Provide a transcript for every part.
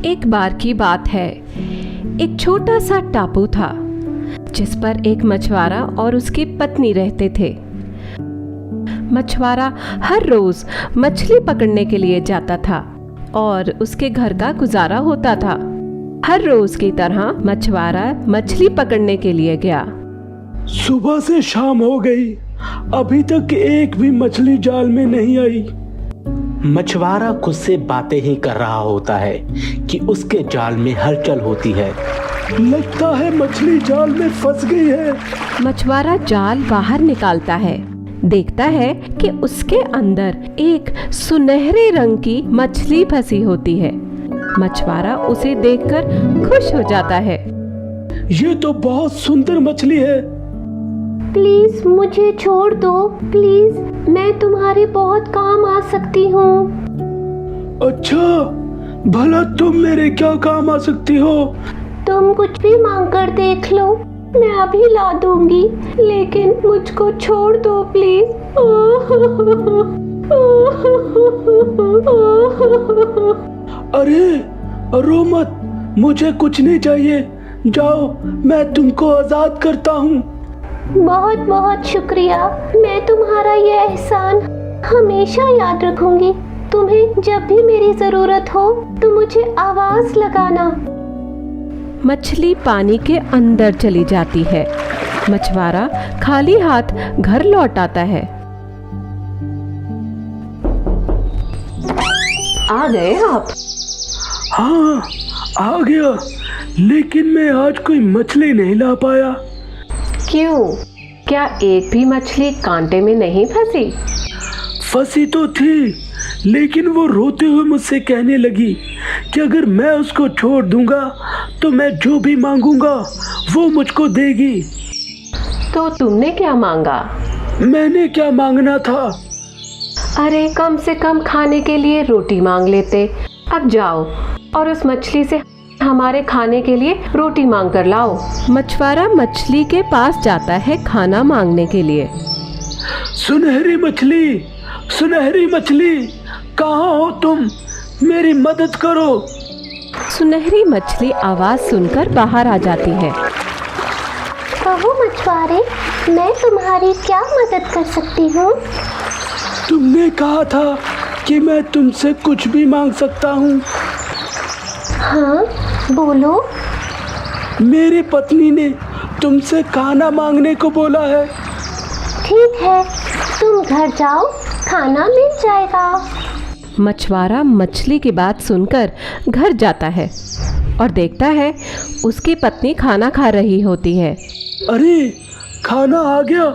एक बार की बात है, एक छोटा सा टापू था जिस पर एक मछुआरा और उसकी पत्नी रहते थे। मछुआरा हर रोज मछली पकड़ने के लिए जाता था और उसके घर का गुजारा होता था। हर रोज की तरह मछुआरा मछली पकड़ने के लिए गया। सुबह से शाम हो गई, अभी तक एक भी मछली जाल में नहीं आई। मछुआरा खुद से बातें ही कर रहा होता है कि उसके जाल में हलचल होती है। लगता है मछली जाल में फंस गई है। मछुआरा जाल बाहर निकालता है, देखता है कि उसके अंदर एक सुनहरे रंग की मछली फंसी होती है। मछुआरा उसे देखकर खुश हो जाता है। ये तो बहुत सुंदर मछली है। प्लीज मुझे छोड़ दो, प्लीज, मैं तुम्हारे बहुत काम आ सकती हूँ। अच्छा, भला तुम मेरे क्या काम आ सकती हो? तुम कुछ भी मांग कर देख लो, मैं अभी ला दूंगी, लेकिन मुझको छोड़ दो प्लीज। अरे रो मत, मुझे कुछ नहीं चाहिए। जाओ, मैं तुमको आजाद करता हूँ। बहुत बहुत शुक्रिया, मैं तुम्हारा ये एहसान हमेशा याद रखूंगी। तुम्हें जब भी मेरी जरूरत हो तो मुझे आवाज लगाना। मछली पानी के अंदर चली जाती है। मछुआरा खाली हाथ घर लौट आता है। आ गए आप? हाँ, आ गया, लेकिन मैं आज कोई मछली नहीं ला पाया। क्यों? क्या एक भी मछली कांटे में नहीं फंसी? फंसी तो थी, लेकिन वो रोते हुए मुझसे कहने लगी कि अगर मैं उसको छोड़ दूंगा तो मैं जो भी मांगूंगा वो मुझको देगी। तो तुमने क्या मांगा? मैंने क्या मांगना था? अरे कम से कम खाने के लिए रोटी मांग लेते। अब जाओ और उस मछली से हमारे खाने के लिए रोटी मांग कर लाओ। मछुआरा मछली के पास जाता है खाना मांगने के लिए। सुनहरी मछली, सुनहरी मछली, कहाँ हो तुम? मेरी मदद करो। सुनहरी मछली आवाज सुनकर बाहर आ जाती है। कहो मछुआरे, मैं तुम्हारी क्या मदद कर सकती हूँ? तुमने कहा था कि मैं तुमसे कुछ भी मांग सकता हूँ। हाँ, बोलो। मेरी पत्नी ने तुमसे खाना मांगने को बोला है। ठीक है, तुम घर जाओ, खाना मिल जाएगा। मछुआरा मछली की बात सुनकर घर जाता है और देखता है उसकी पत्नी खाना खा रही होती है। अरे, खाना आ गया,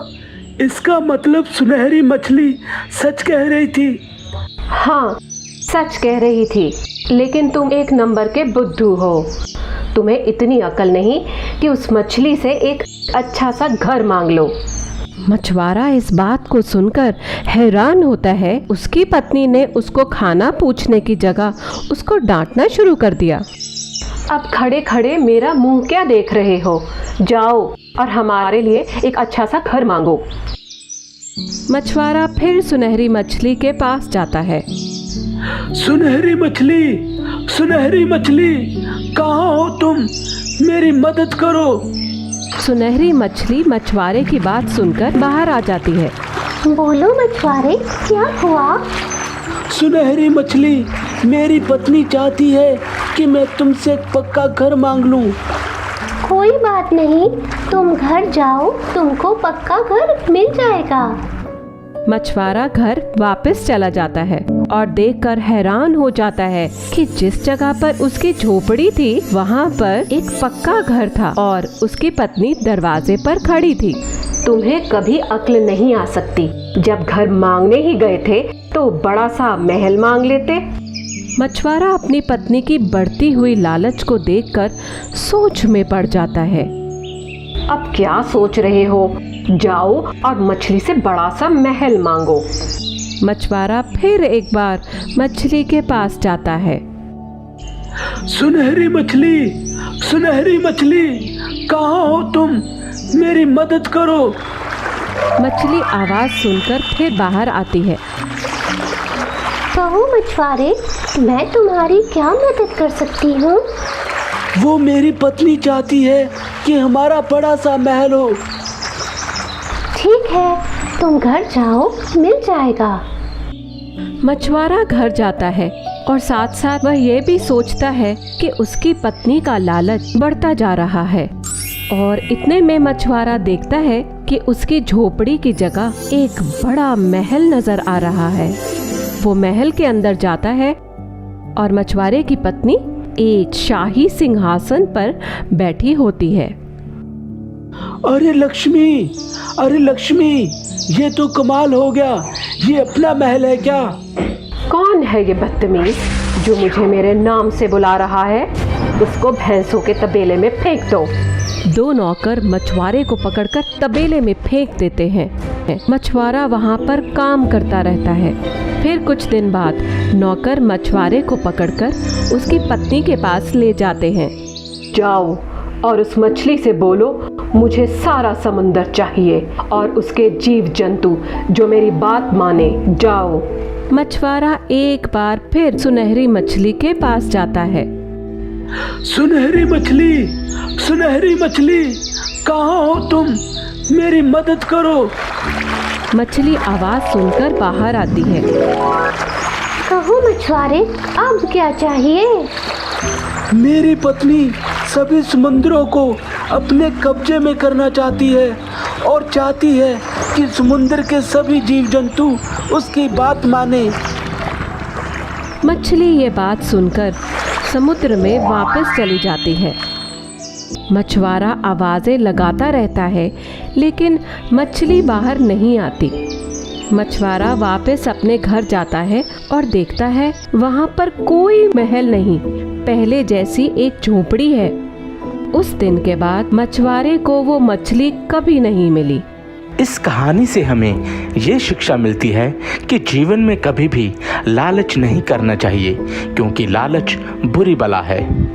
इसका मतलब सुनहरी मछली सच कह रही थी। हाँ, सच कह रही थी, लेकिन तुम एक नंबर के बुद्धू हो। तुम्हें इतनी अकल नहीं कि उस मछली से एक अच्छा सा घर मांग लो। मछुआरा इस बात को सुनकर हैरान होता है। उसकी पत्नी ने उसको खाना पूछने की जगह उसको डांटना शुरू कर दिया। अब खड़े खड़े मेरा मुंह क्या देख रहे हो? जाओ और हमारे लिए एक अच्छा सा घर मांगो। मछुआरा फिर सुनहरी मछली के पास जाता है। सुनहरी मछली, सुनहरी मछली, कहाँ हो तुम? मेरी मदद करो। सुनहरी मछली मछुआरे की बात सुनकर बाहर आ जाती है। बोलो मछुआरे, क्या हुआ? सुनहरी मछली, मेरी पत्नी चाहती है कि मैं तुमसे एक पक्का घर मांग लूं। कोई बात नहीं, तुम घर जाओ, तुमको पक्का घर मिल जाएगा। मछुआरा घर वापस चला जाता है और देखकर हैरान हो जाता है कि जिस जगह पर उसकी झोपड़ी थी वहाँ पर एक पक्का घर था और उसकी पत्नी दरवाजे पर खड़ी थी। तुम्हें कभी अक्ल नहीं आ सकती। जब घर मांगने ही गए थे तो बड़ा सा महल मांग लेते। मछुआरा अपनी पत्नी की बढ़ती हुई लालच को देखकर सोच में पड़ जाता है। अब क्या सोच रहे हो? जाओ और मछली से बड़ा सा महल मांगो। मछुआरा फिर एक बार मछली के पास जाता है। सुनहरी मछली, सुनहरी मछली, कहाँ हो तुम? मेरी मदद करो। मछली आवाज सुनकर फिर बाहर आती है। कहो मछुआरे, मैं तुम्हारी क्या मदद कर सकती हूँ? वो मेरी पत्नी चाहती है कि हमारा बड़ा सा महल हो। ठीक है, तुम घर जाओ, मिल जाएगा। मछुआरा घर जाता है और साथ साथ वह ये भी सोचता है कि उसकी पत्नी का लालच बढ़ता जा रहा है। और इतने में मछुआरा देखता है कि उसकी झोपड़ी की जगह एक बड़ा महल नजर आ रहा है। वो महल के अंदर जाता है और मछुआरे की पत्नी एक शाही सिंहासन पर बैठी होती है। अरे लक्ष्मी, ये तो कमाल हो गया। ये अपना महल है क्या? कौन है ये बदतमीज जो मुझे मेरे नाम से बुला रहा है? उसको भैंसों के तबेले में फेंक दो। दो नौकर मछुआरे को पकड़कर तबेले में फेंक देते हैं। मछुआरा वहाँ पर काम करता रहता है। फिर कुछ दिन बाद नौकर मछुआरे को पकड़कर उसकी पत्नी के पास ले जाते हैं। जाओ और उस मछली से बोलो, मुझे सारा समुंदर चाहिए और उसके जीव जंतु जो मेरी बात माने। जाओ। मछुआरा एक बार फिर सुनहरी मछली के पास जाता है। सुनहरी मछली, कहाँ हो तुम? मेरी मदद करो। मछली आवाज सुनकर बाहर आती है। कहो मछुआरे, अब क्या चाहिए? मेरी पत्नी सभी समुद्रों को अपने कब्जे में करना चाहती है और चाहती है कि समुद्र के सभी जीव जंतु उसकी बात माने। मछली ये बात सुनकर समुद्र में वापस चली जाती है। मछुआरा आवाजें लगाता रहता है, लेकिन मछली बाहर नहीं आती। मछुआरा वापस अपने घर जाता है और देखता है वहाँ पर कोई महल नहीं, पहले जैसी एक झोपड़ी है। उस दिन के बाद मछुआरे को वो मछली कभी नहीं मिली। इस कहानी से हमें ये शिक्षा मिलती है कि जीवन में कभी भी लालच नहीं करना चाहिए, क्योंकि लालच बुरी बला है।